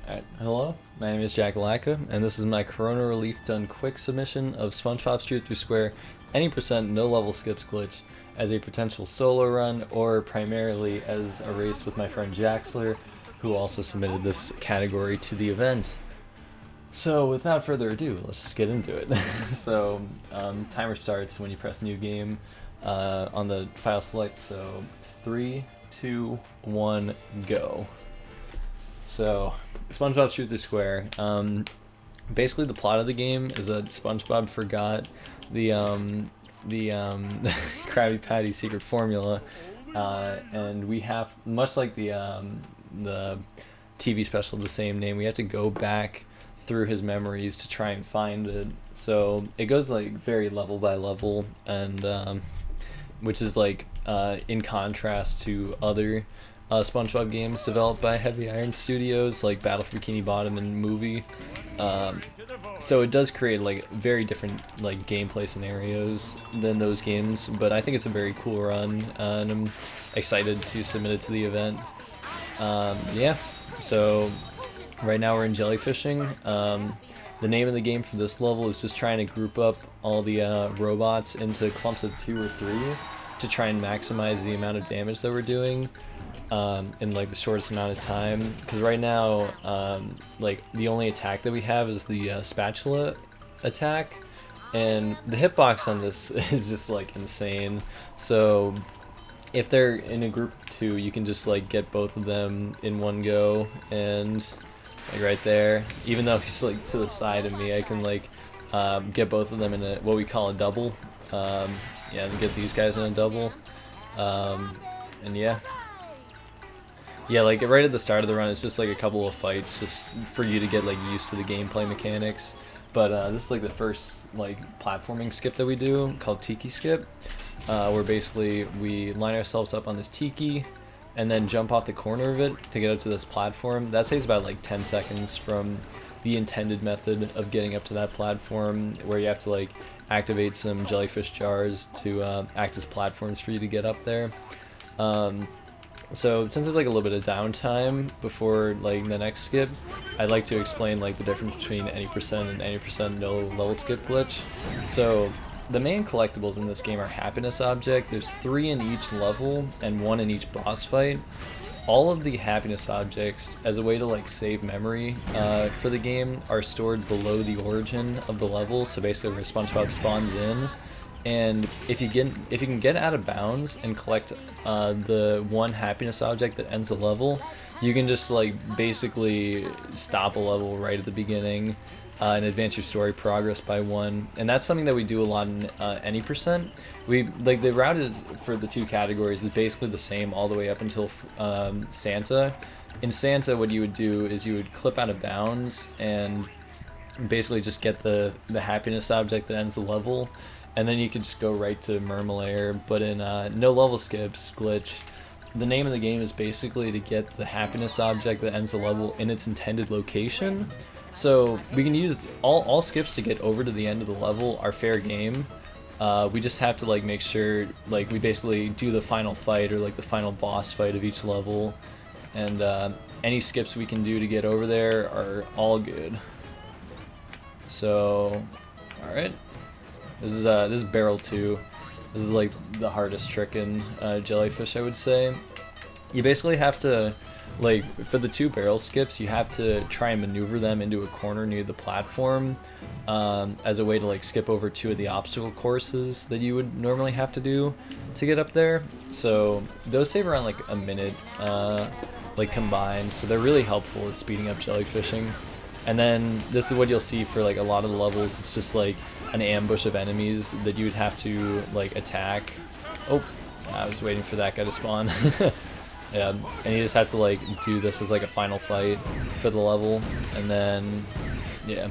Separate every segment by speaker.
Speaker 1: Alright, hello, my name is Jack Lacka, and this is my Corona Relief Done Quick submission of SpongeBob Street Through Square any percent no level skips glitch as a potential solo run or primarily as a race with my friend Jaxler, who also submitted this category to the event. So without further ado, let's just get into it. Timer starts when you press new game on the file select, so it's 3, 2, 1, go. So, SpongeBob Shoot the Square. Basically, the plot of the game is that SpongeBob forgot the Krabby Patty secret formula, and we have, much like the TV special of the same name, we have to go back through his memories to try and find it. So it goes like very level by level, and which is like in contrast to other SpongeBob games developed by Heavy Iron Studios, like Battle for Bikini Bottom and Movie. So it does create like very different like gameplay scenarios than those games, but I think it's a very cool run, and I'm excited to submit it to the event. Yeah, so right now we're in jellyfishing. The name of the game for this level is just trying to group up all the robots into clumps of 2 or 3 to try and maximize the amount of damage that we're doing in like the shortest amount of time, because right now like the only attack that we have is the spatula attack, and the hitbox on this is just like insane. So if they're in a group of 2, you can just like get both of them in one go, and like right there, even though he's like to the side of me, I can like get both of them in a what we call a double. Yeah, and get these guys in a double, and yeah, like right at the start of the run, it's just like a couple of fights just for you to get like used to the gameplay mechanics. But this is like the first like platforming skip that we do, called Tiki Skip, where basically we line ourselves up on this tiki and then jump off the corner of it to get up to this platform. That saves about like 10 seconds from the intended method of getting up to that platform, where you have to like activate some jellyfish jars to act as platforms for you to get up there. So since there's like a little bit of downtime before like the next skip, I'd like to explain like the difference between any percent and any percent no level skip glitch. So the main collectibles in this game are happiness object. There's 3 in each level and 1 in each boss fight. All of the happiness objects, as a way to like save memory for the game, are stored below the origin of the level. So basically where SpongeBob spawns in, and if you can get out of bounds and collect the 1 happiness object that ends the level, you can just like basically stop a level right at the beginning and advance your story progress by 1. And that's something that we do a lot in any percent. We like the route is for the 2 categories is basically the same all the way up until Santa. In Santa, what you would do is you would clip out of bounds and basically just get the happiness object that ends the level, and then you could just go right to Mermalair. But in no level skips glitch, the name of the game is basically to get the happiness object that ends the level in its intended location. So we can use all skips to get over to the end of the level are fair game. We just have to like make sure like we basically do the final fight or like the final boss fight of each level, and any skips we can do to get over there are all good. So, all right, this is barrel 2. This is like the hardest trick in jellyfish, I would say. You basically have to, like, for the 2 barrel skips, you have to try and maneuver them into a corner near the platform as a way to like skip over 2 of the obstacle courses that you would normally have to do to get up there. So those save around like a minute like combined, so they're really helpful at speeding up jellyfishing. And then this is what you'll see for like a lot of the levels. It's just like an ambush of enemies that you would have to like attack. Oh, I was waiting for that guy to spawn. Yeah, and you just have to like do this as like a final fight for the level, and then yeah,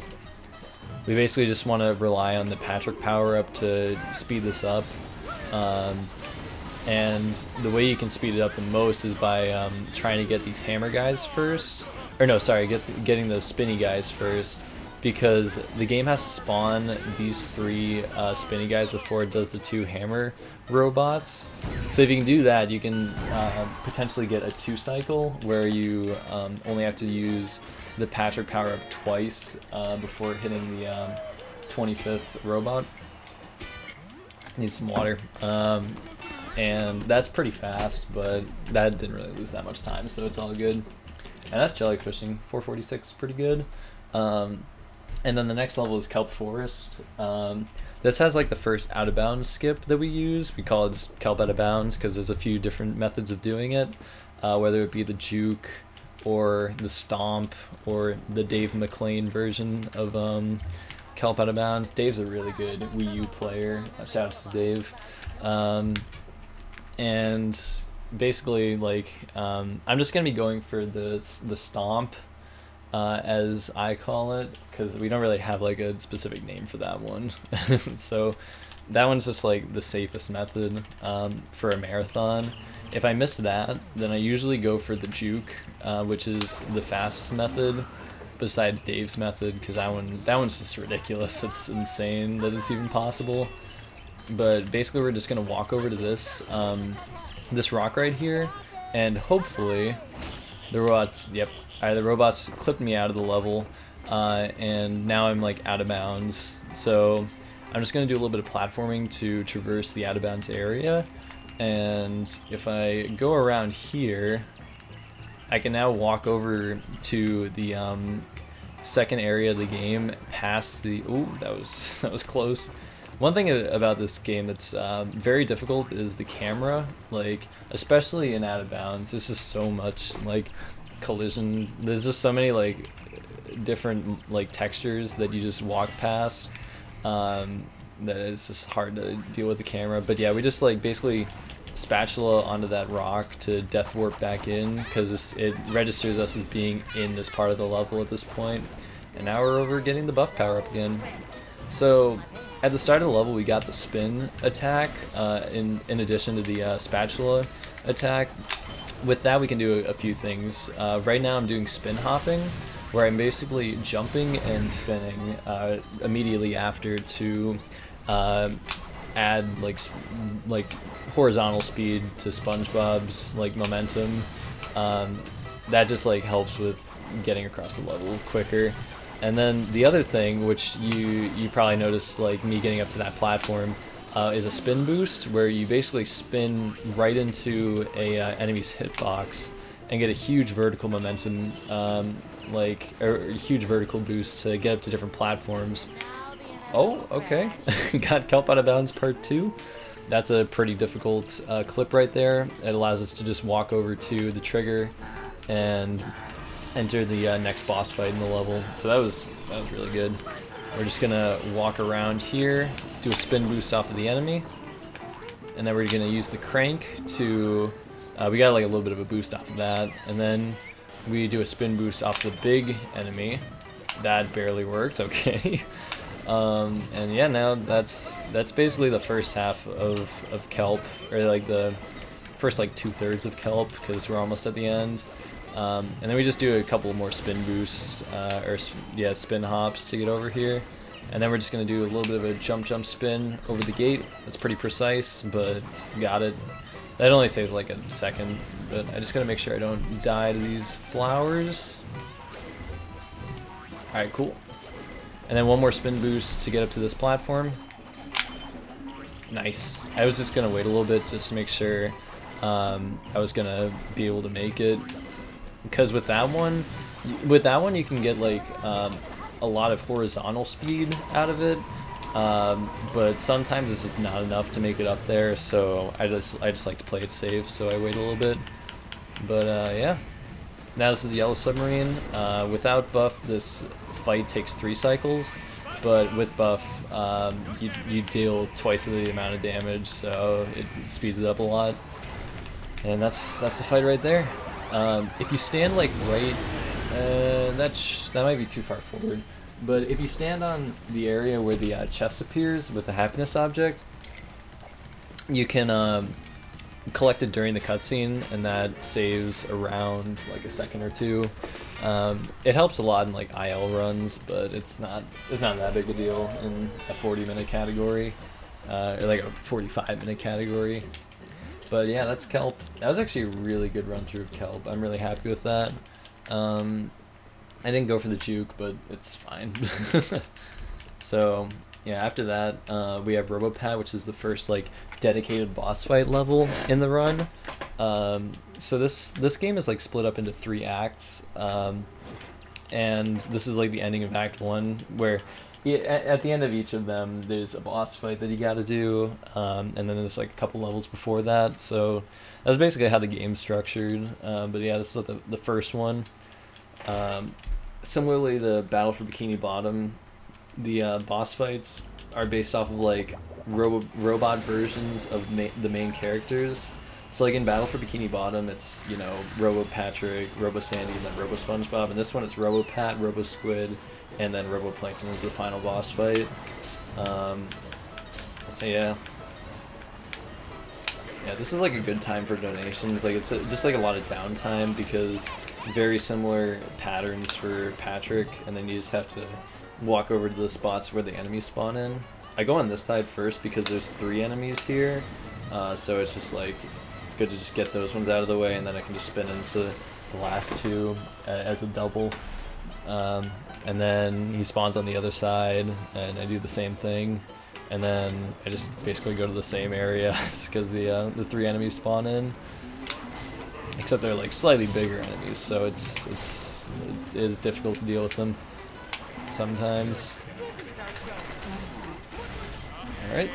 Speaker 1: we basically just want to rely on the Patrick power up to speed this up, and the way you can speed it up the most is by trying to get these hammer guys first, or no, sorry, getting the spinny guys first, because the game has to spawn these 3 spinny guys before it does the 2 hammer robots. So if you can do that, you can potentially get a 2 cycle where you only have to use the Patrick power up twice before hitting the 25th robot. Need some water. And that's pretty fast, but that didn't really lose that much time, so it's all good. And that's jellyfishing. 446, pretty good. And then the next level is Kelp Forest. This has like the first out of bounds skip that we use. We call it just Kelp out of bounds because there's a few different methods of doing it, whether it be the juke or the stomp or the Dave McLean version of Kelp out of bounds. Dave's a really good Wii U player. Shout out to Dave. And basically, like, I'm just gonna be going for the stomp, as I call it, because we don't really have like a specific name for that one. So that one's just like the safest method for a marathon. If I miss that, then I usually go for the juke, which is the fastest method besides Dave's method, because that one's just ridiculous. It's insane that it's even possible. But basically we're just gonna walk over to this this rock right here, and hopefully the robots, yep, the robots clipped me out of the level, and now I'm like out of bounds. So I'm just gonna do a little bit of platforming to traverse the out of bounds area, and if I go around here, I can now walk over to the second area of the game past the, ooh, that was close. One thing about this game that's very difficult is the camera, like, especially in out of bounds. There's just so much, like, collision. There's just so many, like, different, like, textures that you just walk past, that it's just hard to deal with the camera. But yeah, we just, like, basically spatula onto that rock to death warp back in, because it registers us as being in this part of the level at this point. And now we're over getting the buff power up again. So at the start of the level, we got the spin attack in addition to the spatula attack. With that, we can do a few things. Right now I'm doing spin hopping, where I'm basically jumping and spinning immediately after to add like horizontal speed to SpongeBob's like momentum. That just like helps with getting across the level quicker. And then the other thing, which you probably noticed, like me getting up to that platform, is a spin boost, where you basically spin right into a enemy's hitbox and get a huge vertical momentum, or a huge vertical boost to get up to different platforms. Oh, okay. Got Kelp out of bounds part 2. That's a pretty difficult clip right there. It allows us to just walk over to the trigger and enter the next boss fight in the level. So that was really good. We're just gonna walk around here, do a spin boost off of the enemy, and then we're gonna use the crank to, we got like a little bit of a boost off of that, and then we do a spin boost off the big enemy. That barely worked, okay. And yeah, now that's basically the first half of Kelp, or like the first like 2/3 of Kelp, because we're almost at the end. And then we just do a couple more spin boosts, spin hops to get over here. And then we're just going to do a little bit of a jump spin over the gate. That's pretty precise, but got it. That only saves like a second, but I just got to make sure I don't die to these flowers. Alright, cool. And then one more spin boost to get up to this platform. Nice. I was just going to wait a little bit just to make sure I was going to be able to make it. Because with that one you can get like a lot of horizontal speed out of it, but sometimes it's just not enough to make it up there. So I just like to play it safe, so I wait a little bit. But yeah, now this is Yellow Submarine. Without buff, this fight takes 3 cycles, but with buff, you deal twice the amount of damage, so it speeds it up a lot. And that's the fight right there. If you stand like right, that might be too far forward, but if you stand on the area where the chest appears with the happiness object, you can collect it during the cutscene, and that saves around like a second or two. It helps a lot in like IL runs, but it's not that big a deal in a 40-minute category, or like a 45-minute category. But yeah, that's Kelp. That was actually a really good run through of Kelp. I'm really happy with that. I didn't go for the juke, but it's fine. So yeah, after that, we have Robopat, which is the first like dedicated boss fight level in the run. So this game is like split up into 3 acts, and this is like the ending of Act 1, where at the end of each of them there's a boss fight that you got to do, and then there's like a couple levels before that. So that's basically how the game's structured. But yeah, this is the first one. Similarly to Battle for Bikini Bottom, the boss fights are based off of like robot versions of the main characters. So like in Battle for Bikini Bottom, it's, you know, Robo Patrick, Robo Sandy, and then Robo SpongeBob. And this one, it's Robo Pat, Robo Squid, and then Robo Plankton is the final boss fight. So yeah, this is like a good time for donations. Like it's just like a lot of downtime, because very similar patterns for Patrick, and then you just have to walk over to the spots where the enemies spawn in. I go on this side first because there's 3 enemies here, so it's just like, it's good to just get those ones out of the way, and then I can just spin into the last 2 as a double. And then he spawns on the other side, and I do the same thing, and then I just basically go to the same area because the 3 enemies spawn in, except they're like slightly bigger enemies, so it is difficult to deal with them sometimes. Alright.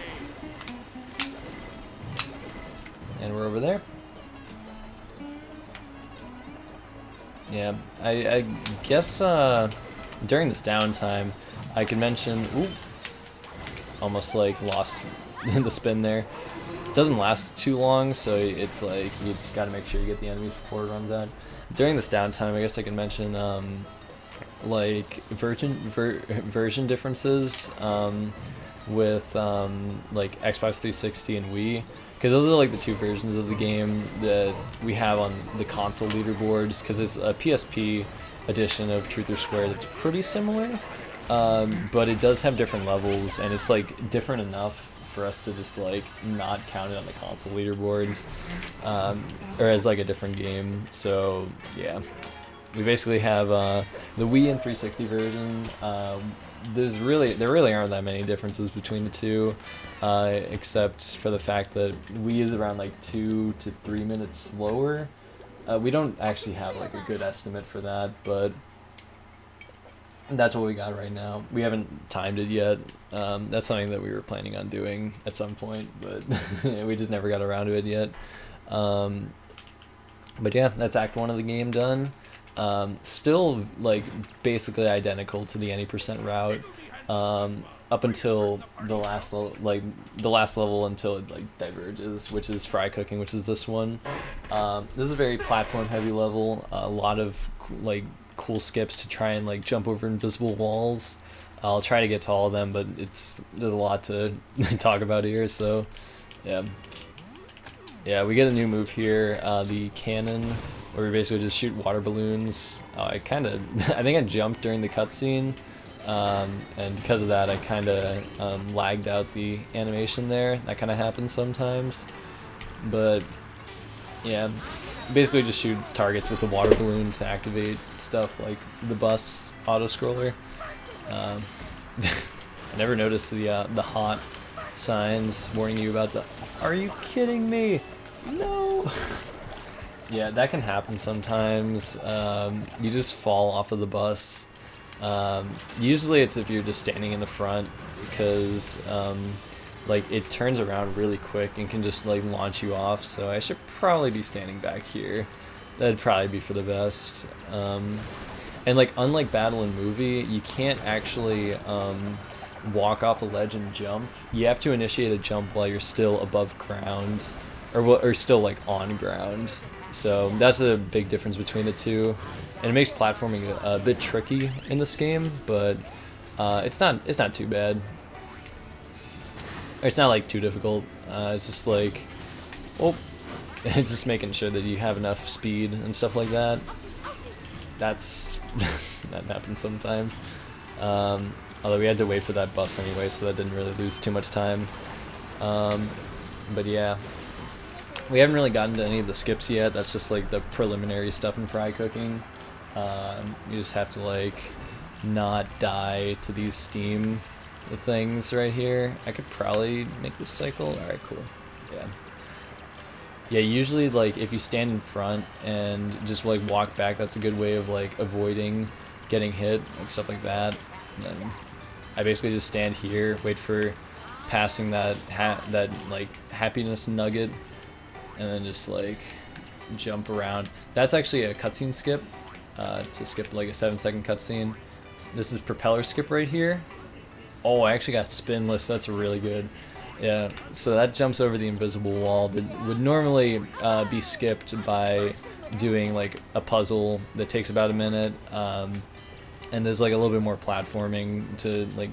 Speaker 1: And we're over there. Yeah, I guess during this downtime, I could mention... Ooh, almost like lost the spin there. It doesn't last too long, so it's like you just gotta make sure you get the enemies before it runs out. During this downtime, I guess I can mention like version differences with like Xbox 360 and Wii, because those are like the 2 versions of the game that we have on the console leaderboards, because there's a PSP edition of Truth or Square that's pretty similar, but it does have different levels, and it's like different enough for us to just like not count it on the console leaderboards, or as like a different game. So yeah, we basically have the Wii and 360 version. There really aren't that many differences between the 2, except for the fact that Wii is around like 2 to 3 minutes slower. We don't actually have like a good estimate for that, but that's what we got right now. We haven't timed it yet. That's something that we were planning on doing at some point, but we just never got around to it yet. But yeah, that's Act 1 of the game done. Still like basically identical to the any percent route, up until the last level until it like diverges, which is fry cooking, which is this one. This is a very platform heavy level. A lot of like cool skips to try and like jump over invisible walls. I'll try to get to all of them, but there's a lot to talk about here. So yeah, we get a new move here, the cannon, where we basically just shoot water balloons. I think I jumped during the cutscene, and because of that I kind of lagged out the animation there. That kind of happens sometimes, but yeah, basically just shoot targets with the water balloon to activate stuff like the bus auto scroller. I never noticed the hot signs warning you about the "Are you kidding me? No!" Yeah, that can happen sometimes. You just fall off of the bus. Usually it's if you're just standing in the front, because like it turns around really quick and can just like launch you off. So I should probably be standing back here. That'd probably be for the best. And like unlike Battle and Movie, you can't actually walk off a ledge and jump. You have to initiate a jump while you're still above ground, or still like on ground. So that's a big difference between the 2, and it makes platforming a bit tricky in this game, but it's not too bad. It's not like too difficult. It's just like, it's just making sure that you have enough speed and stuff like that. that's that happens sometimes. Although we had to wait for that bus anyway, so that didn't really lose too much time. But yeah, we haven't really gotten to any of the skips yet. That's just like the preliminary stuff in fry cooking. You just have to like not die to these steam things right here. I could probably make this cycle. Alright, cool. Yeah. Yeah, usually like if you stand in front and just like walk back, that's a good way of like avoiding getting hit, like stuff like that. And then I basically just stand here, wait for passing that like happiness nugget, and then just like jump around. That's actually a cutscene skip, to skip like a 7-second cutscene. This is propeller skip right here. Oh, I actually got spinless. That's really good. Yeah, so that jumps over the invisible wall that would normally be skipped by doing like a puzzle that takes about a minute. And there's like a little bit more platforming to like,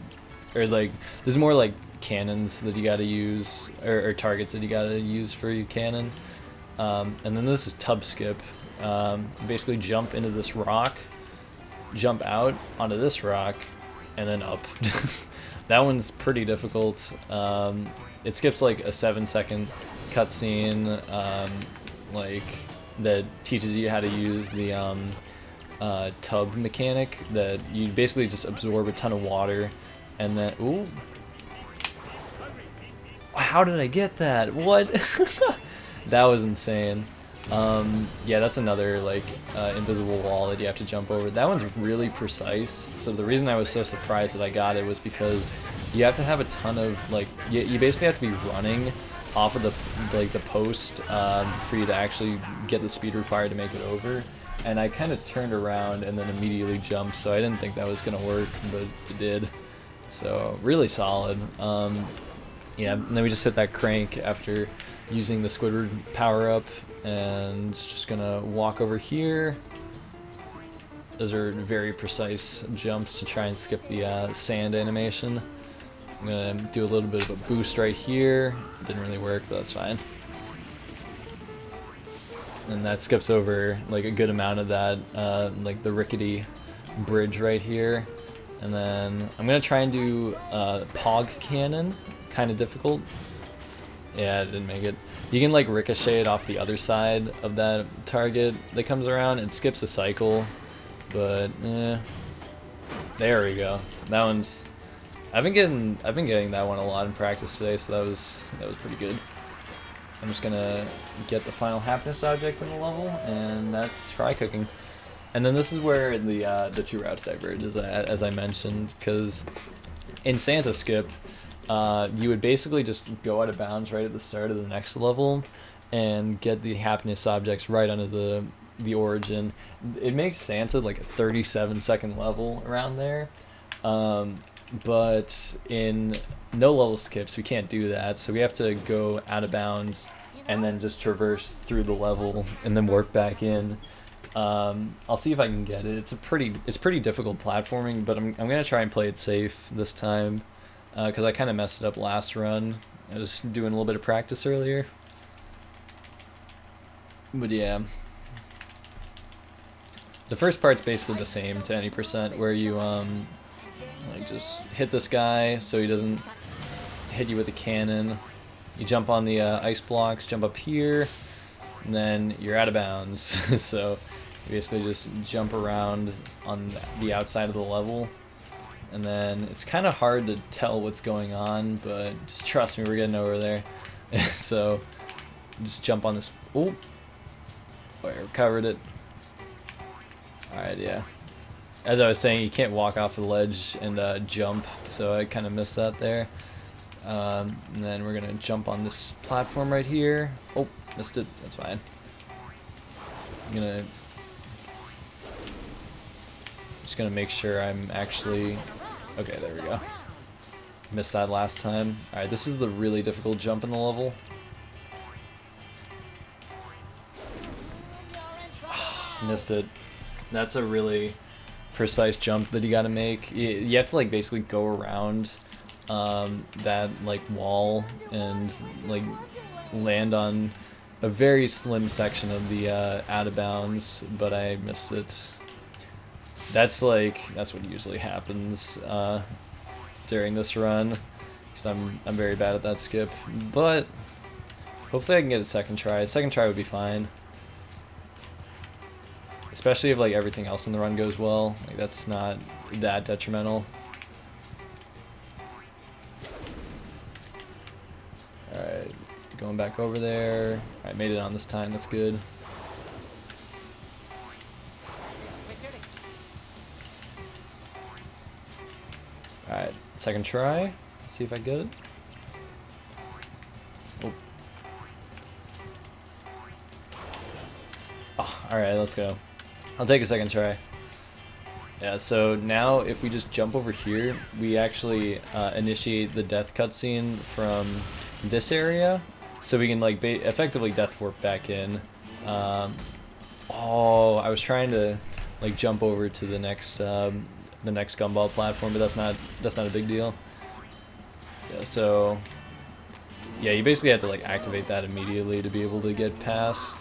Speaker 1: or like there's more like cannons that you gotta use, or targets that you gotta use for your cannon. And then this is tub skip. Basically jump into this rock, jump out onto this rock, and then up. That one's pretty difficult. It skips like a 7-second cutscene, like that teaches you how to use the tub mechanic, that you basically just absorb a ton of water, and then ooh, how did I get that? What? That was insane. Yeah, that's another like invisible wall that you have to jump over. That one's really precise. So the reason I was so surprised that I got it was because you have to have a ton of like you basically have to be running off of the post for you to actually get the speed required to make it over. And I kind of turned around and then immediately jumped, so I didn't think that was gonna work, but it did. So really solid. Yeah, and then we just hit that crank after using the Squidward power up. And just gonna walk over here. Those are very precise jumps to try and skip the sand animation. I'm gonna do a little bit of a boost right here. Didn't really work, but that's fine. And that skips over like a good amount of that, like the rickety bridge right here. And then I'm gonna try and do Pog Cannon, kind of difficult. Yeah, I didn't make it. You can like ricochet it off the other side of that target that comes around. It skips a cycle, but there we go. That one's. I've been getting that one a lot in practice today, so that was pretty good. I'm just gonna get the final happiness object in the level, and that's fry cooking. And then this is where the two routes diverge, as I mentioned, because in Santa Skip, you would basically just go out of bounds right at the start of the next level and get the happiness objects right under the origin. It makes Santa like a 37-second level around there, but in no level skips we can't do that, so we have to go out of bounds and then just traverse through the level and then work back in. I'll see if I can get it. It's pretty difficult platforming, but I'm gonna try and play it safe this time. Because I kind of messed it up last run. I was doing a little bit of practice earlier. But yeah. The first part's basically the same to any percent, where you like just hit this guy so he doesn't hit you with a cannon. You jump on the ice blocks, jump up here, and then you're out of bounds. So you basically just jump around on the outside of the level. And then it's kind of hard to tell what's going on, but just trust me, we're getting over there. So just jump on this. Oh, I recovered it. Alright, yeah. As I was saying, you can't walk off the ledge and jump, so I kind of missed that there. And then we're gonna jump on this platform right here. Oh, missed it. That's fine. I'm just gonna make sure I'm actually. Okay, there we go. Missed that last time. Alright, this is the really difficult jump in the level. Missed it. That's a really precise jump that you gotta make. You have to like basically go around that like wall and like land on a very slim section of the out of bounds, but I missed it. That's what usually happens during this run, because I'm very bad at that skip. But hopefully I can get a second try. A second try would be fine, especially if like everything else in the run goes well. Like that's not that detrimental. All right, going back over there. I made it on this time. That's good. Alright, second try. Let's see if I get it. Oh, alright, let's go. I'll take a second try. Yeah, so now if we just jump over here, we actually initiate the death cutscene from this area. So we can like effectively death warp back in. Oh, I was trying to like jump over to the next gumball platform, but that's not a big deal. Yeah, so yeah, you basically have to like activate that immediately to be able to get past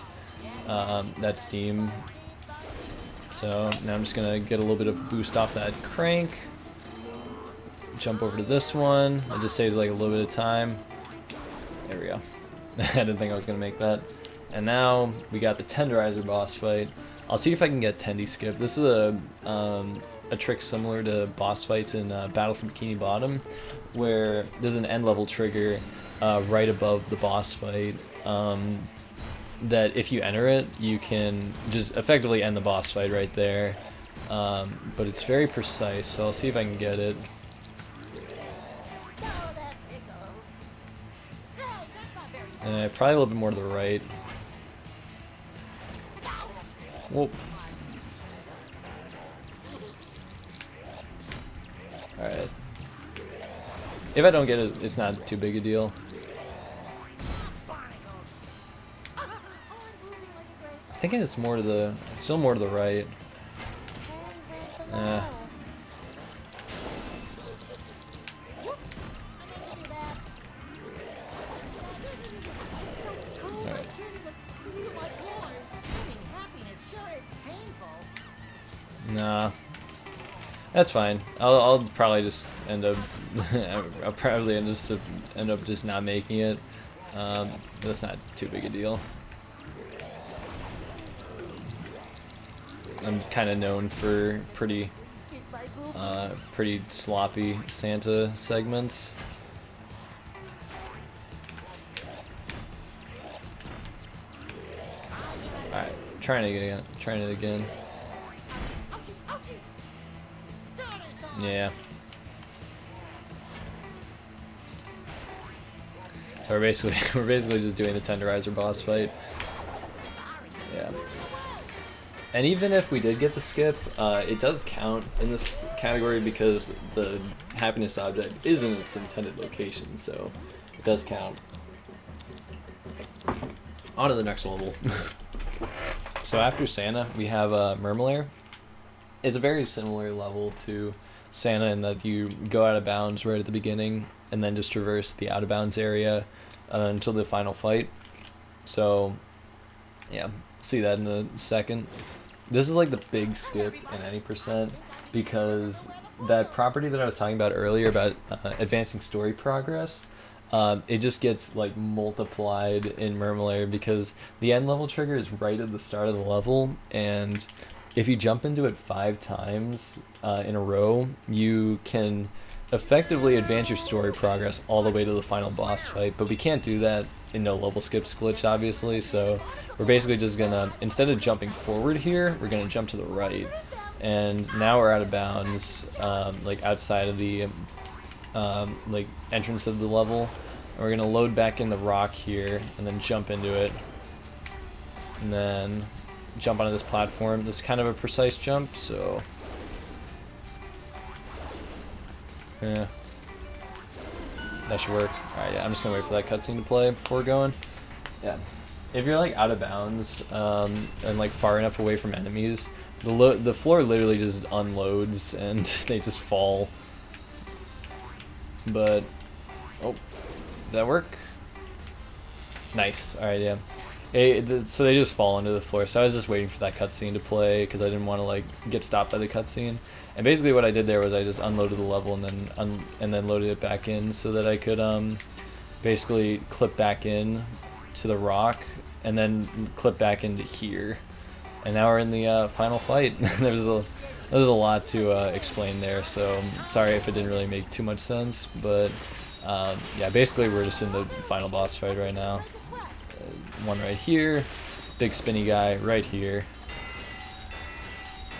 Speaker 1: that steam. So now I'm just gonna get a little bit of boost off that crank. Jump over to this one. It just saves like a little bit of time. There we go. I didn't think I was gonna make that. And now we got the tenderizer boss fight. I'll see if I can get Tendy skip. This is a trick similar to boss fights in Battle for Bikini Bottom, where there's an end level trigger right above the boss fight that if you enter it, you can just effectively end the boss fight right there. But it's very precise, so I'll see if I can get it. Probably a little bit more to the right. Whoa. Alright. If I don't get it, it's not too big a deal. I think it's more to the, it's still more to the right. Alright. Nah. That's fine. I'll probably just end up I'll probably end up just not making it. But that's not too big a deal. I'm kind of known for pretty sloppy Santa segments. All right, trying it again. Yeah. So we're basically just doing the tenderizer boss fight. Yeah. And even if we did get the skip, it does count in this category because the happiness object is in its intended location, so it does count. On to the next level. So after Santa, we have Murmelair. It's a very similar level to Santa in that you go out of bounds right at the beginning and then just traverse the out of bounds area until the final fight. So yeah, see that in a second. This is like the big skip in any percent because that property that I was talking about earlier about advancing story progress, it just gets like multiplied in Murmelair because the end level trigger is right at the start of the level, and if you jump into it 5 times in a row, you can effectively advance your story progress all the way to the final boss fight, but we can't do that in No Level Skips glitch, obviously, so we're basically just gonna, instead of jumping forward here, we're gonna jump to the right, and now we're out of bounds, like outside of the like entrance of the level, and we're gonna load back in the rock here, and then jump into it, and then jump onto this platform. This is kind of a precise jump, so yeah, that should work. Alright, yeah, I'm just gonna wait for that cutscene to play before going. Yeah, if you're like out of bounds and like far enough away from enemies, the floor literally just unloads and they just fall. But oh, did that work? Nice. Alright, yeah. So they just fall into the floor. So I was just waiting for that cutscene to play because I didn't want to like get stopped by the cutscene. And basically what I did there was I just unloaded the level and then loaded it back in so that I could basically clip back in to the rock and then clip back into here. And now we're in the final fight. There's a lot to explain there, so sorry if it didn't really make too much sense, but yeah, basically we're just in the final boss fight right now. One right here, big spinny guy right here,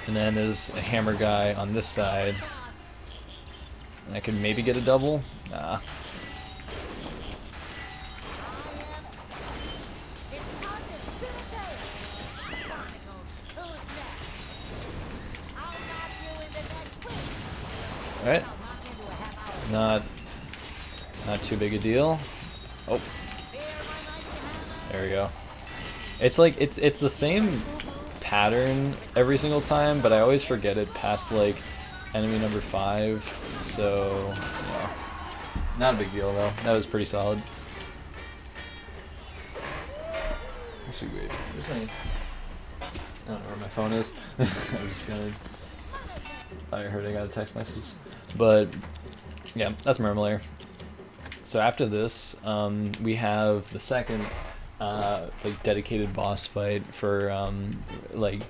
Speaker 1: and then there's a hammer guy on this side. And I could maybe get a double. Nah. Alright. Not too big a deal. Oh. There we go. It's like it's the same pattern every single time, but I always forget it past like enemy number 5. So yeah. Not a big deal though. That was pretty solid. Actually, wait. I don't know where my phone is. I'm just gonna. I heard I got a text message, but yeah, that's Murmulator. So after this, we have the second like dedicated boss fight for like,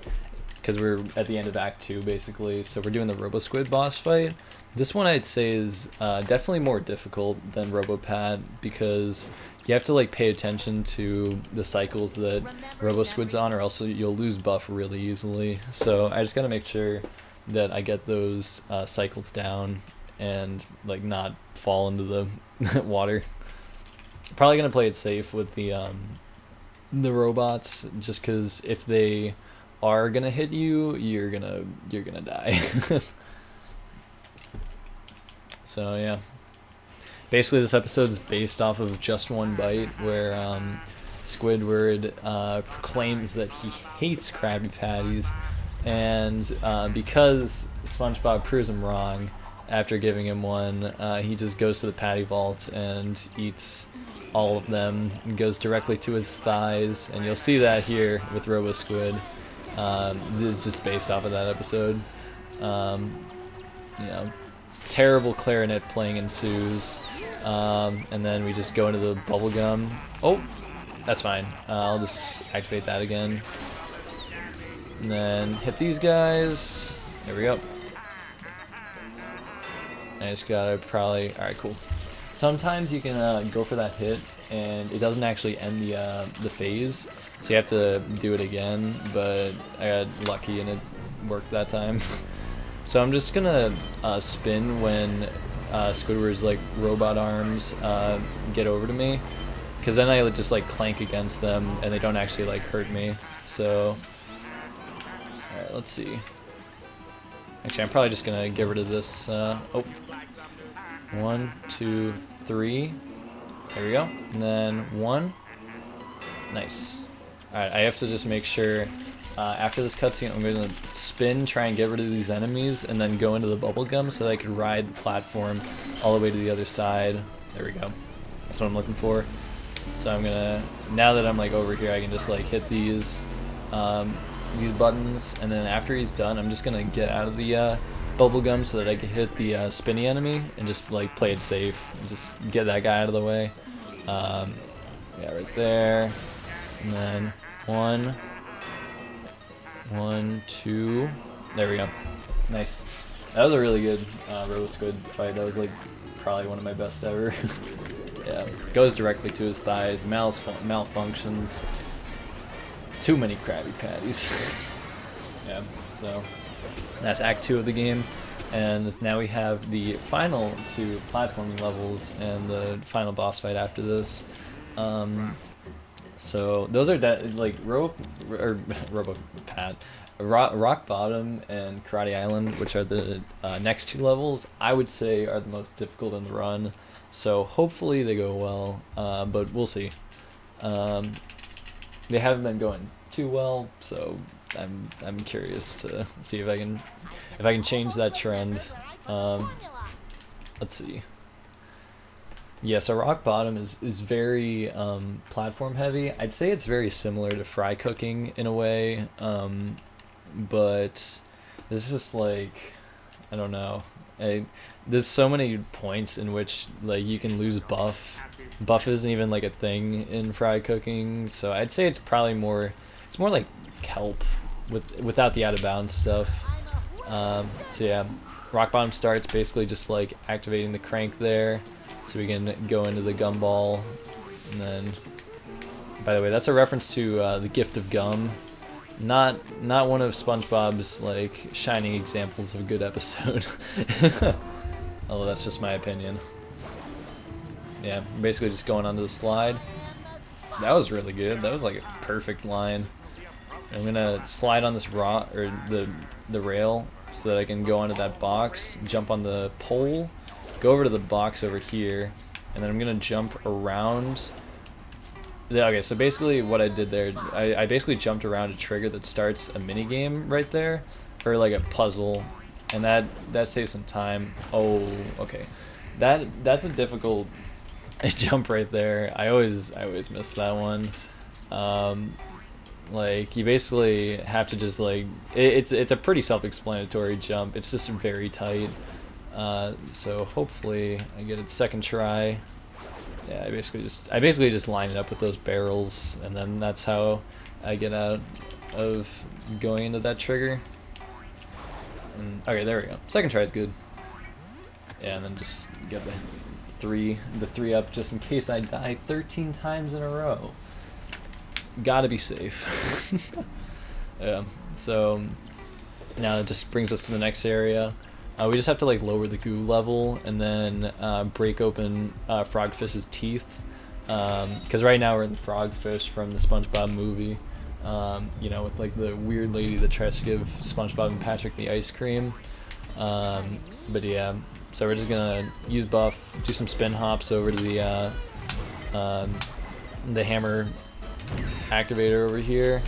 Speaker 1: because we're at the end of Act 2 basically. So we're doing the RoboSquid boss fight. This one I'd say is definitely more difficult than RoboPat because you have to like pay attention to the cycles that RoboSquid's on, or else you'll lose buff really easily. So I just gotta make sure that I get those cycles down and like not fall into the water. Probably gonna play it safe with the robots, just because if they are gonna hit you, you're gonna die. So yeah, basically this episode is based off of Just One Bite, where Squidward proclaims that he hates Krabby Patties. And because SpongeBob proves him wrong after giving him one, he just goes to the patty vault and eats all of them and goes directly to his thighs. And you'll see that here with RoboSquid. It's just based off of that episode. You know, terrible clarinet playing ensues. And then we just go into the bubblegum. Oh, that's fine. I'll just activate that again. And then hit these guys. There we go. I just gotta probably. Alright, cool. Sometimes you can go for that hit and it doesn't actually end the phase, so you have to do it again, but I got lucky and it worked that time. So I'm just gonna spin when Squidward's like robot arms get over to me, because then I just like clank against them and they don't actually like hurt me. So alright, let's see. Actually, I'm probably just gonna get rid of this. Oh, 1, 2, 3. There we go. And then 1. Nice. Alright, I have to just make sure after this cutscene, I'm gonna spin, try and get rid of these enemies, and then go into the bubblegum so that I can ride the platform all the way to the other side. There we go. That's what I'm looking for. So I'm gonna, now that I'm like over here, I can just like hit these buttons, and then after he's done, I'm just gonna get out of the bubblegum so that I can hit the spinny enemy and just like play it safe and just get that guy out of the way. Yeah, right there. And then 1, 2. There we go. Nice. That was a really good RoboSquid fight. That was like probably one of my best ever. Yeah, goes directly to his thighs, malfunctions. Too many Krabby Patties. Yeah, so that's Act 2 of the game, and now we have the final 2 platforming levels and the final boss fight after this. So those are like RoboPat, Rock Bottom and Karate Island, which are the next 2 levels, I would say are the most difficult in the run. So hopefully they go well, but we'll see. They haven't been going too well, so I'm curious to see if I can change that trend. Let's see. Yeah, so rock bottom is very platform heavy. I'd say it's very similar to fry cooking in a way, but there's just like, I don't know. There's so many points in which like you can lose buff. Buff isn't even like a thing in fry cooking, so I'd say it's probably more. It's more like kelp without the out of bounds stuff. So yeah, rock bottom starts basically just like activating the crank there, so we can go into the gumball, and then. By the way, that's a reference to the Gift of Gum. Not one of SpongeBob's like shining examples of a good episode. Although that's just my opinion. Yeah, basically just going onto the slide. That was really good. That was like a perfect line. I'm gonna slide on this or the rail so that I can go onto that box, jump on the pole, go over to the box over here, and then I'm gonna jump around. Okay, so basically what I did there, I basically jumped around a trigger that starts a mini game right there, or like a puzzle, and that saves some time. Oh, okay, that's a difficult jump right there. I always miss that one. Like you basically have to just like it's a pretty self-explanatory jump. It's just very tight. So hopefully I get it second try. Yeah, I basically just line it up with those barrels, and then that's how I get out of going into that trigger. And, okay, there we go. Second try is good. Yeah, and then just get the three up just in case I die 13 times in a row. Gotta be safe. Yeah. So now it just brings us to the next area. We just have to like lower the goo level and then break open Frogfish's teeth, because right now we're in the Frogfish from the SpongeBob movie, you know, with like the weird lady that tries to give SpongeBob and Patrick the ice cream. But yeah, so we're just gonna use buff, do some spin hops over to the hammer activator over here,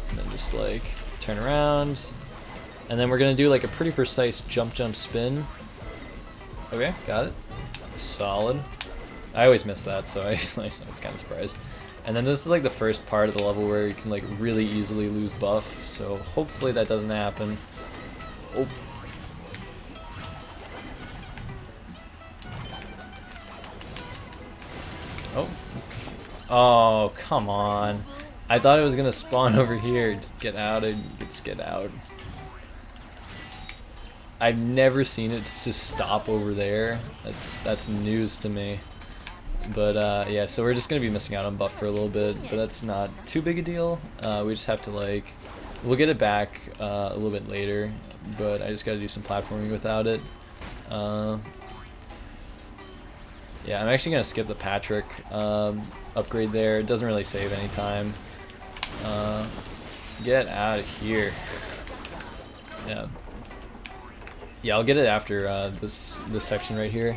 Speaker 1: and then just like turn around. And then we're going to do like a pretty precise jump spin. Okay, got it. Solid. I always miss that, so I was kind of surprised. And then this is like the first part of the level where you can like really easily lose buff, so hopefully that doesn't happen. Oh. Oh. Oh, come on. I thought it was going to spawn over here. Just get out and just get out. I've never seen it just stop over there. That's news to me. But yeah, so we're just gonna be missing out on buff for a little bit, but that's not too big a deal. We just have to like, we'll get it back a little bit later, but I just gotta do some platforming without it. Yeah, I'm actually gonna skip the Patrick upgrade there. It doesn't really save any time. Get out of here. Yeah. Yeah, I'll get it after this section right here.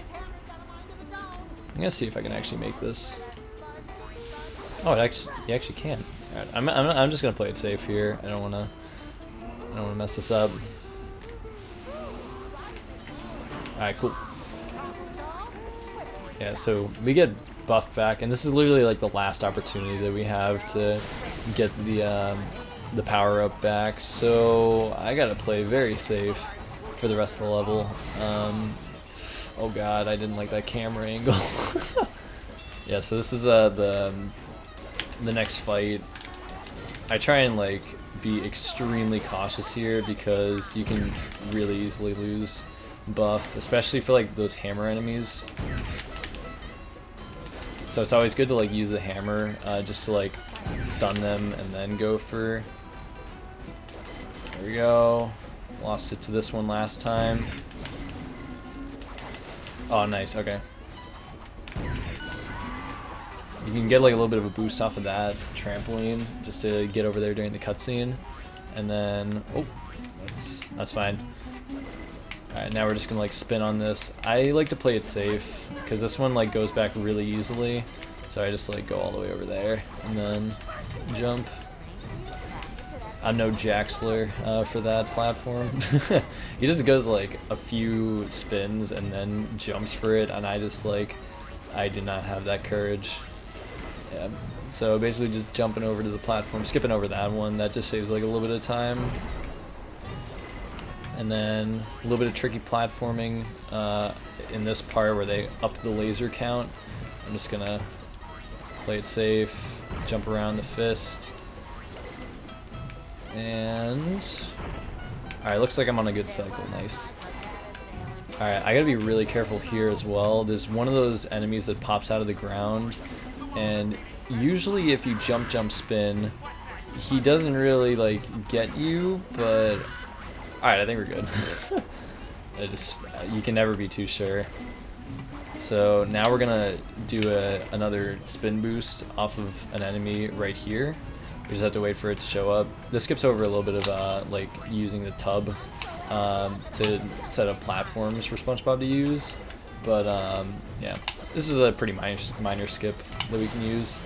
Speaker 1: I'm gonna see if I can actually make this. Oh, you actually can. All right, I'm just gonna play it safe here. I don't wanna mess this up. All right, cool. Yeah, so we get buff back, and this is literally like the last opportunity that we have to get the power up back. So I gotta play very safe for the rest of the level. Oh god, I didn't like that camera angle. Yeah, so this is the next fight. I try and like be extremely cautious here because you can really easily lose buff, especially for like those hammer enemies. So it's always good to like use the hammer just to like stun them and then go for. There we go. Lost it to this one last time. Oh, nice. Okay. You can get like a little bit of a boost off of that trampoline just to get over there during the cutscene, and then oh, that's fine. All right, now we're just gonna like spin on this. I like to play it safe because this one like goes back really easily, so I just like go all the way over there and then jump. I'm no Jaxler for that platform. He just goes like a few spins and then jumps for it, and I just like I did not have that courage. Yeah. So basically just jumping over to the platform, skipping over that one, that just saves like a little bit of time. And then a little bit of tricky platforming in this part where they up the laser count. I'm just gonna play it safe, jump around the fist. And alright, looks like I'm on a good cycle. Nice. Alright, I gotta be really careful here as well. There's one of those enemies that pops out of the ground, and usually if you jump spin, he doesn't really like get you, but alright, I think we're good. You can never be too sure. So now we're gonna do another spin boost off of an enemy right here. We just have to wait for it to show up. This skips over a little bit of like using the tub to set up platforms for SpongeBob to use, but yeah, this is a pretty minor skip that we can use.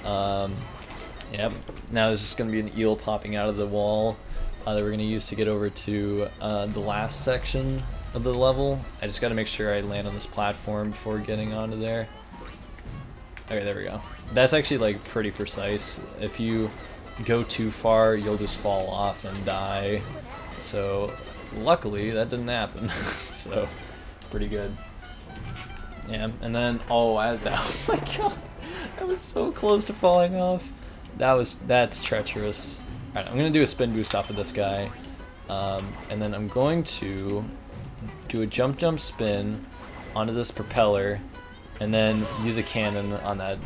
Speaker 1: Yep. Now there's just gonna be an eel popping out of the wall that we're gonna use to get over to the last section of the level. I just gotta make sure I land on this platform before getting onto there. Okay, there we go. That's actually like pretty precise. If you go too far, you'll just fall off and die. So luckily that didn't happen. So pretty good. Yeah, and then oh my god, I was so close to falling off. That's treacherous. Alright, I'm gonna do a spin boost off of this guy, and then I'm going to do a jump spin onto this propeller, and then use a cannon on that.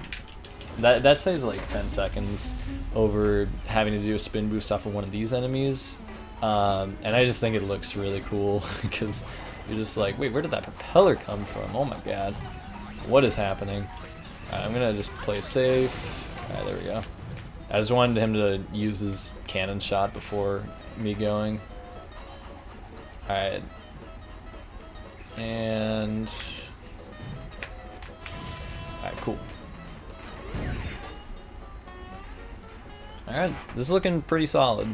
Speaker 1: That saves like 10 seconds over having to do a spin boost off of one of these enemies, and I just think it looks really cool because you're just like, wait, where did that propeller come from? Oh my god, what is happening? Alright, I'm gonna just play safe. Alright, there we go. I just wanted him to use his cannon shot before me going. Alright. And alright, cool. Alright, this is looking pretty solid.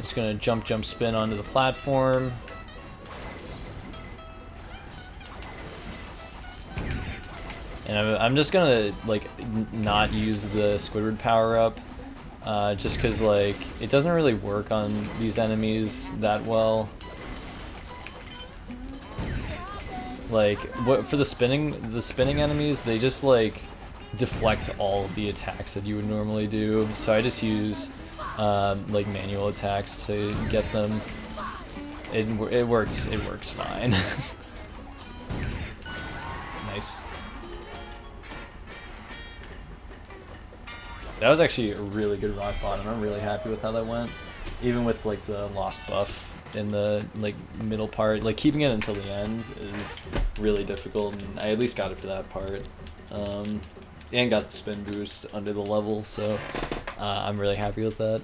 Speaker 1: Just gonna jump spin onto the platform. And I'm just gonna like not use the Squidward power up, just because like it doesn't really work on these enemies that well. Like for the spinning enemies, they just like deflect all of the attacks that you would normally do. So I just use like manual attacks to get them. It works fine. Nice. That was actually a really good rock bottom. I'm really happy with how that went. Even with like the lost buff in the like middle part, like keeping it until the end is really difficult, and I at least got it for that part. And got the spin boost under the level, so I'm really happy with that.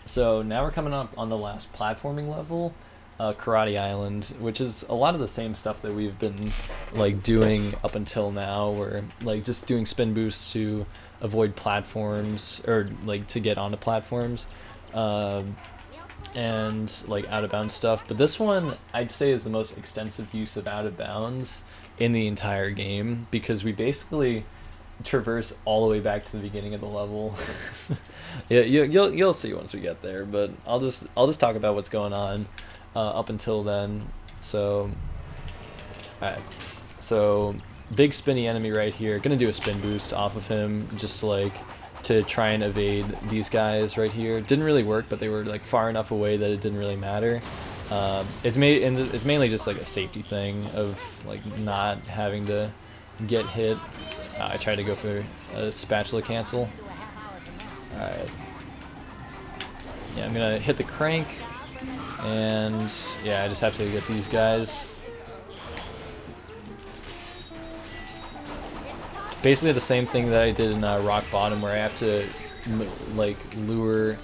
Speaker 1: So now we're coming up on the last platforming level, Karate Island, which is a lot of the same stuff that we've been like doing up until now. We're like just doing spin boosts to avoid platforms, or like to get onto platforms, and like out of bounds stuff. But this one I'd say is the most extensive use of out of bounds in the entire game, because we basically traverse all the way back to the beginning of the level. Yeah, you'll see once we get there, but I'll just talk about what's going on up until then. So alright, so big spinny enemy right here. Gonna do a spin boost off of him just to try and evade these guys right here. Didn't really work, but they were like far enough away that it didn't really matter. It's mainly just like a safety thing of like not having to get hit. I tried to go for a spatula cancel. Alright. Yeah, I'm gonna hit the crank, and yeah, I just have to get these guys. Basically the same thing that I did in Rock Bottom, where I have to like lure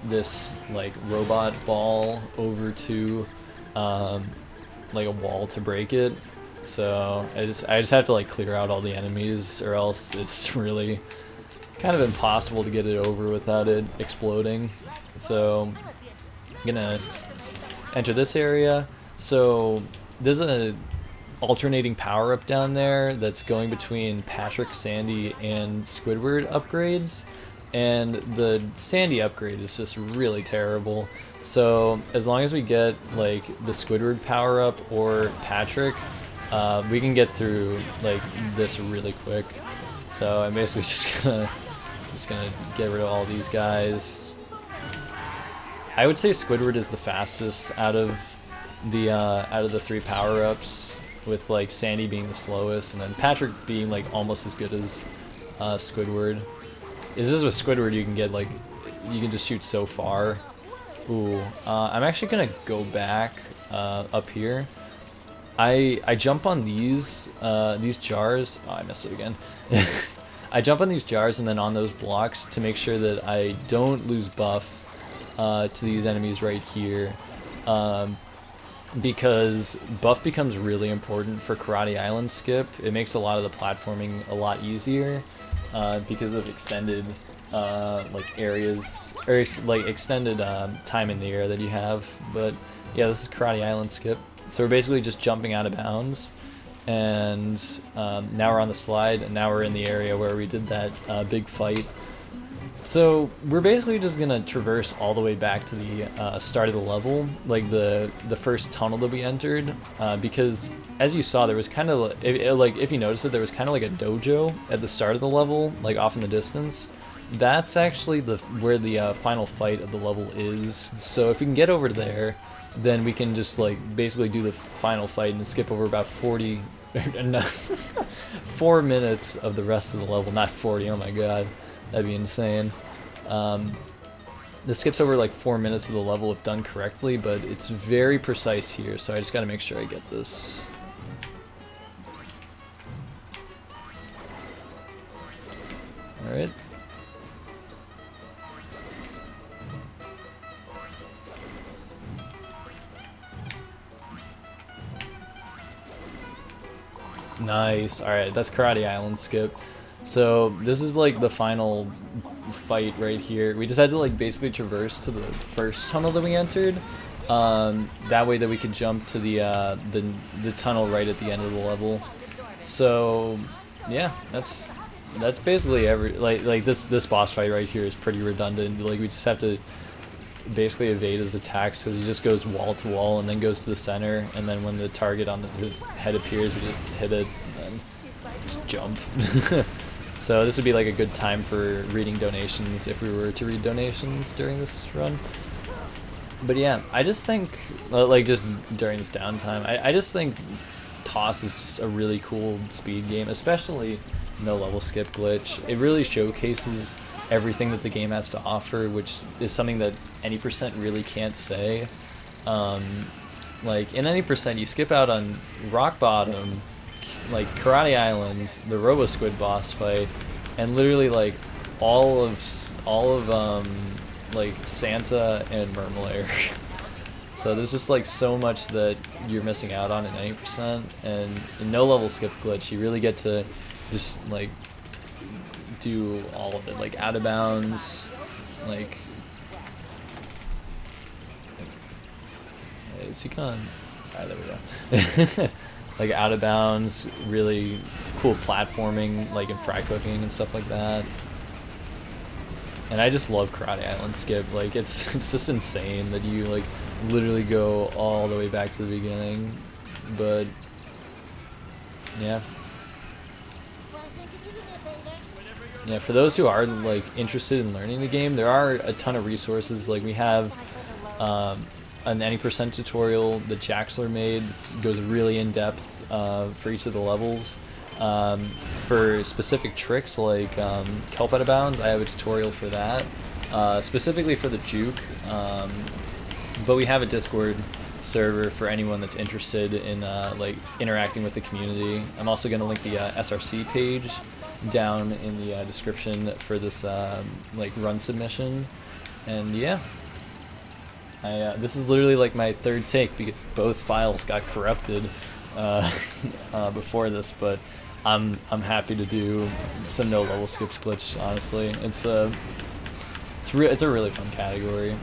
Speaker 1: this like robot ball over to like a wall to break it. So I just have to like clear out all the enemies, or else it's really kind of impossible to get it over without it exploding. So I'm gonna enter this area. So there's a alternating power up down there that's going between Patrick, Sandy, and Squidward upgrades, and the Sandy upgrade is just really terrible. So as long as we get like the Squidward power up or Patrick, we can get through like this really quick. So I'm basically just gonna get rid of all these guys. I would say Squidward is the fastest out of the 3 power-ups, with like Sandy being the slowest, and then Patrick being like almost as good as Squidward. Is this with Squidward you can get like, you can just shoot so far. Ooh, I'm actually gonna go back up here. I jump on these jars. Oh, I missed it again. I jump on these jars and then on those blocks to make sure that I don't lose buff to these enemies right here. Because buff becomes really important for Karate Island skip. It makes a lot of the platforming a lot easier because of extended like areas, or like extended time in the air that you have. But yeah, this is Karate Island skip. So we're basically just jumping out of bounds, and now we're on the slide, and now we're in the area where we did that big fight. So we're basically just gonna traverse all the way back to the start of the level, like the first tunnel that we entered, because as you saw, there was kind of like if you noticed it, there was kind of like a dojo at the start of the level, like off in the distance. That's actually where the final fight of the level is. So if we can get over there, then we can just like basically do the final fight and skip over about 4 minutes of the rest of the level. Not 40, oh my god, that'd be insane. This skips over like 4 minutes of the level if done correctly, but it's very precise here, so I just gotta make sure I get this. Alright. Nice. Alright, that's Karate Island skip. So this is like the final fight right here. We just had to like basically traverse to the first tunnel that we entered. That way that we could jump to the tunnel right at the end of the level. So yeah, that's basically this boss fight right here is pretty redundant. Like we just have to basically evade his attacks, because he just goes wall to wall and then goes to the center, and then when the target on his head appears, we just hit it and just jump. So this would be like a good time for reading donations if we were to read donations during this run. But yeah, I just think like just during this downtime, I just think Toss is just a really cool speed game, especially no level skip glitch. It really showcases everything that the game has to offer, which is something that any percent really can't say. Like in any percent, you skip out on Rock Bottom, like Karate Island, the Robo Squid boss fight, and literally like all of like Santa and Murmlair. So there's just like so much that you're missing out on in any percent, and in no level skip glitch, you really get to just like do all of it, like out of bounds, like is he gone? Alright, there we go. Like out of bounds, really cool platforming, like in fry cooking and stuff like that. And I just love Karate Island skip. Like it's just insane that you like literally go all the way back to the beginning. But yeah. Yeah, for those who are like interested in learning the game, there are a ton of resources. Like we have an any percent tutorial that Jaxler made. It goes really in depth for each of the levels. For specific tricks like kelp out of bounds, I have a tutorial for that, specifically for the juke. But we have a Discord server for anyone that's interested in like interacting with the community. I'm also going to link the SRC page down in the description for this like run submission. And yeah, this is literally like my third take because both files got corrupted before this, but I'm happy to do some no level skips glitch. Honestly, it's a really fun category.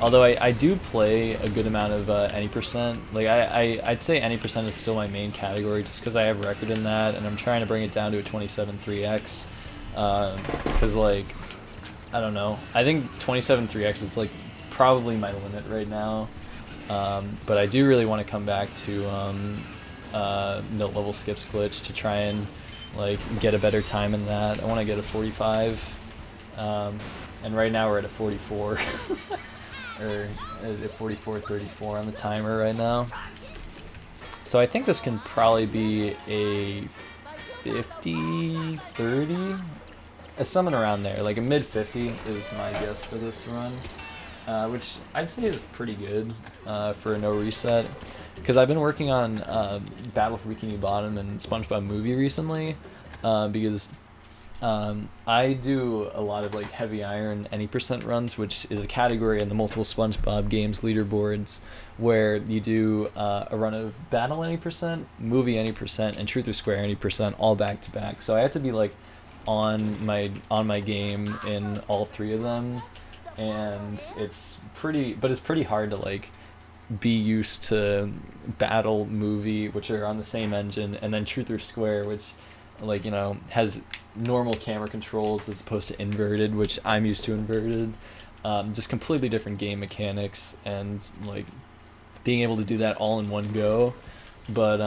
Speaker 1: Although I do play a good amount of any percent. Like I'd say any percent is still my main category just because I have record in that, and I'm trying to bring it down to a 27.3x. Because like, I don't know. I think 27.3x is like probably my limit right now. But I do really want to come back to no level skips glitch to try and like get a better time in that. I want to get a 45. And right now we're at a 44. Or is it 44.34 on the timer right now? So I think this can probably be a 50-30, something around there. Like a mid 50 is my guess for this run, which I'd say is pretty good for a no reset. Because I've been working on Battle for Bikini Bottom and SpongeBob Movie recently, because I do a lot of like heavy iron any percent runs, which is a category in the multiple SpongeBob games leaderboards where you do a run of battle any percent, movie any percent, and truth or square any percent all back to back. So I have to be like on my game in all three of them, and it's pretty hard to like be used to battle, movie, which are on the same engine, and then truth or square, which like, you know, has normal camera controls as opposed to inverted, which I'm used to inverted. Just completely different game mechanics, and like being able to do that all in one go. But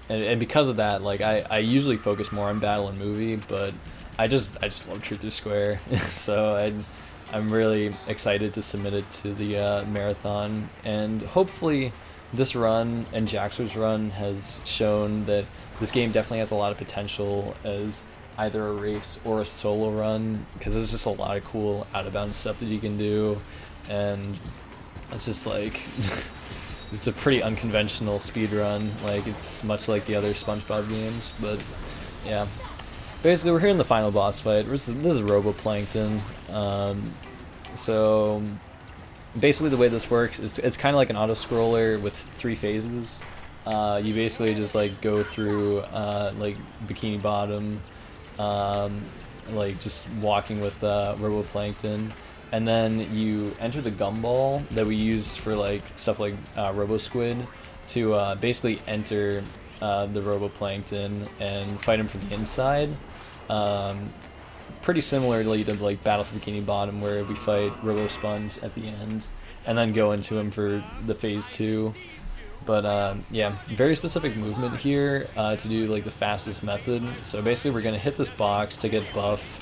Speaker 1: and because of that, like I usually focus more on battle and movie, but I just love truth or square. So I'm really excited to submit it to the marathon, and hopefully this run and Jaxer's run has shown that this game definitely has a lot of potential as either a race or a solo run, because there's just a lot of cool out of bounds stuff that you can do, and it's just like it's a pretty unconventional speed run. Like it's much like the other SpongeBob games, but yeah. Basically, we're here in the final boss fight. This is Roboplankton. So basically the way this works is it's kind of like an auto-scroller with 3 phases. You basically just like go through like Bikini Bottom, like just walking with Roboplankton, and then you enter the gumball that we use for like stuff like RoboSquid to basically enter the Roboplankton and fight him from the inside. Pretty similarly to like Battle for Bikini Bottom, where we fight RoboSponge at the end and then go into him for the phase 2. But yeah, very specific movement here to do like the fastest method. So basically we're going to hit this box to get buff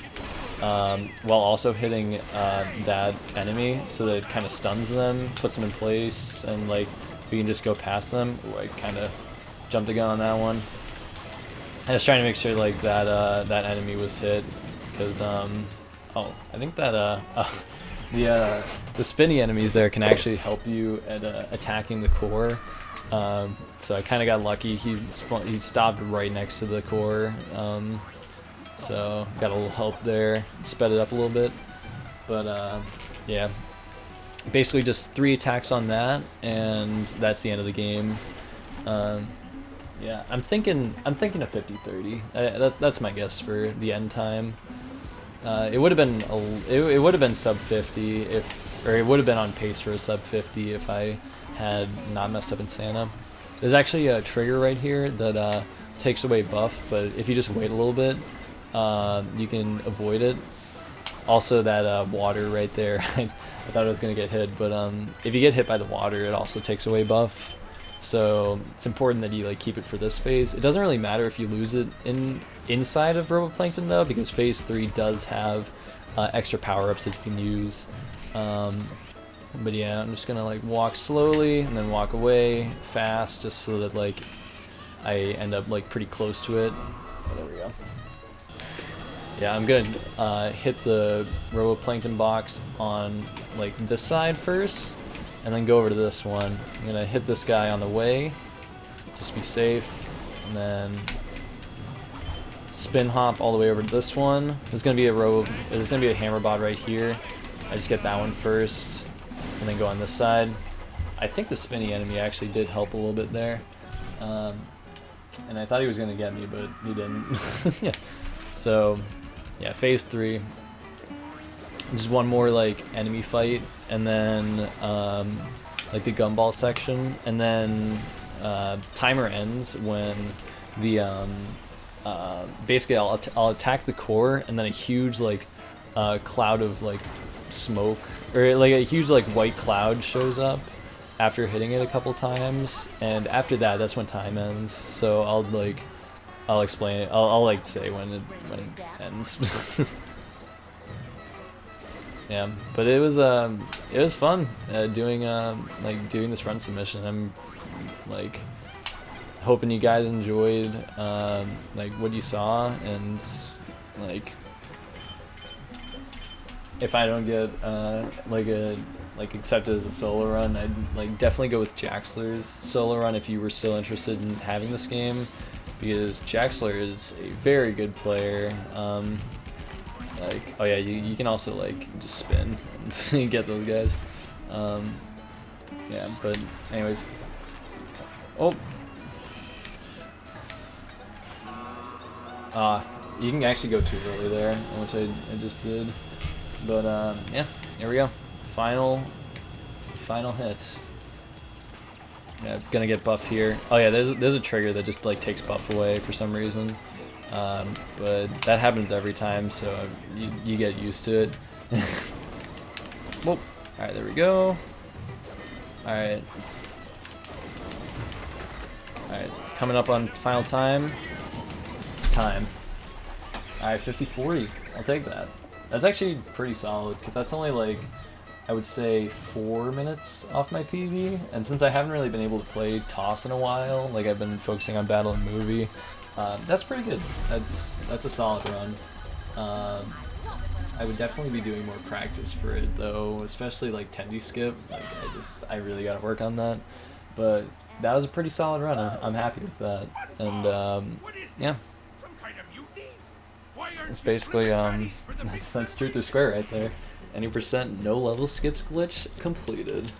Speaker 1: while also hitting that enemy so that it kind of stuns them, puts them in place, and like we can just go past them. Ooh, I kind of jumped the gun on that one. I was trying to make sure like that that enemy was hit, because oh, I think that the spinny enemies there can actually help you at attacking the core. So I kind of got lucky. He stopped right next to the core, so got a little help there. Sped it up a little bit, but yeah, basically just 3 attacks on that, and that's the end of the game. Yeah, I'm thinking a 50-30. That's my guess for the end time. It would have been it would have been sub 50 if, or it would have been on pace for a sub 50 if I had not messed up in Santa. There's actually a trigger right here that takes away buff, but if you just wait a little bit, you can avoid it. Also, that water right there, I thought I was gonna get hit, but if you get hit by the water, it also takes away buff. So it's important that you like keep it for this phase. It doesn't really matter if you lose it inside of Roboplankton though, because phase 3 does have extra power-ups that you can use. But yeah, I'm just gonna like walk slowly and then walk away fast, just so that like I end up like pretty close to it. Oh, there we go. Yeah, I'm gonna hit the Roboplankton box on like this side first, and then go over to this one. I'm gonna hit this guy on the way, just be safe, and then spin hop all the way over to this one. There's gonna be a hammer bot right here. I just get that one first, and then go on this side. I think the spinny enemy actually did help a little bit there, and I thought he was gonna get me, but he didn't. Yeah. So, yeah, phase 3. just one more like enemy fight, and then like the gumball section, and then timer ends when the basically I'll attack the core, and then a huge like cloud of like smoke, or like a huge like white cloud shows up after hitting it a couple times, and after that, that's when time ends. So I'll explain it. I'll like say when it ends. Yeah, but it was fun doing doing this run submission. I'm like hoping you guys enjoyed like what you saw, and like if I don't get like accepted as a solo run, I'd like definitely go with Jaxler's solo run if you were still interested in having this game, because Jaxler is a very good player. Like, oh yeah, you can also like just spin and get those guys. Yeah, but anyways. Oh. You can actually go too early there, which I just did. But yeah, here we go. Final hit. Yeah, gonna get buff here. Oh yeah, there's a trigger that just like takes buff away for some reason. But that happens every time, so you get used to it. Whoop. Alright, there we go. Alright. Alright, coming up on final time. Alright, 50-40. I'll take that. That's actually pretty solid, because that's only like, I would say 4 minutes off my PB, and since I haven't really been able to play Toss in a while, like I've been focusing on Battle and Movie, that's pretty good. That's a solid run. I would definitely be doing more practice for it though, especially like Tenji skip. Like I really gotta work on that. But that was a pretty solid run. I'm happy with that. And yeah. It's basically that's truth or square right there. Any percent no level skips glitch completed.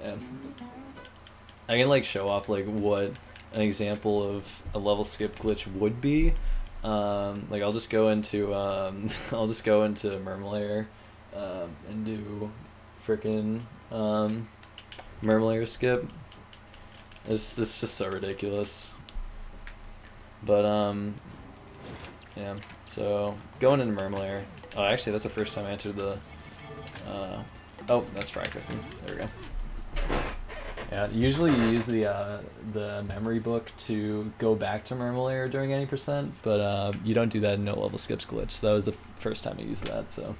Speaker 1: Yeah. I can like show off like what an example of a level skip glitch would be. Like I'll just go into Murmlayer and do frickin' Murmlayer skip. It's just so ridiculous. But yeah, so going into Murmlayer. Oh, actually that's the first time I entered the oh, that's frag cooking. There we go. Yeah, usually you use the memory book to go back to Murmlayer during any percent, but you don't do that in no level skips glitch. So that was the first time I used that. So,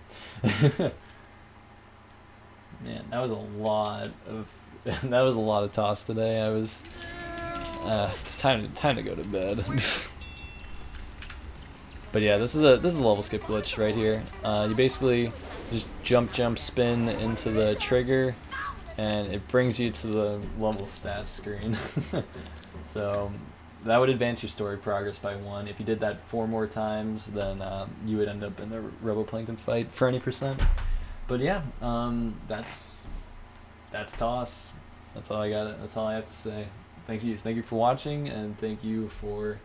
Speaker 1: man, that was a lot of toss today. I was it's time to go to bed. But yeah, this is a level skip glitch right here. You basically just jump spin into the trigger, and it brings you to the level stats screen. So that would advance your story progress by 1. If you did that 4 more times, then you would end up in the Roboplankton fight for any percent. But yeah, that's toss. That's all I got. That's all I have to say. Thank you for watching, and thank you for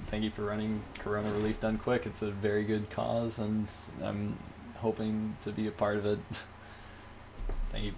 Speaker 1: thank you for running Corona Relief Done Quick. It's a very good cause, and I'm hoping to be a part of it. Thank you.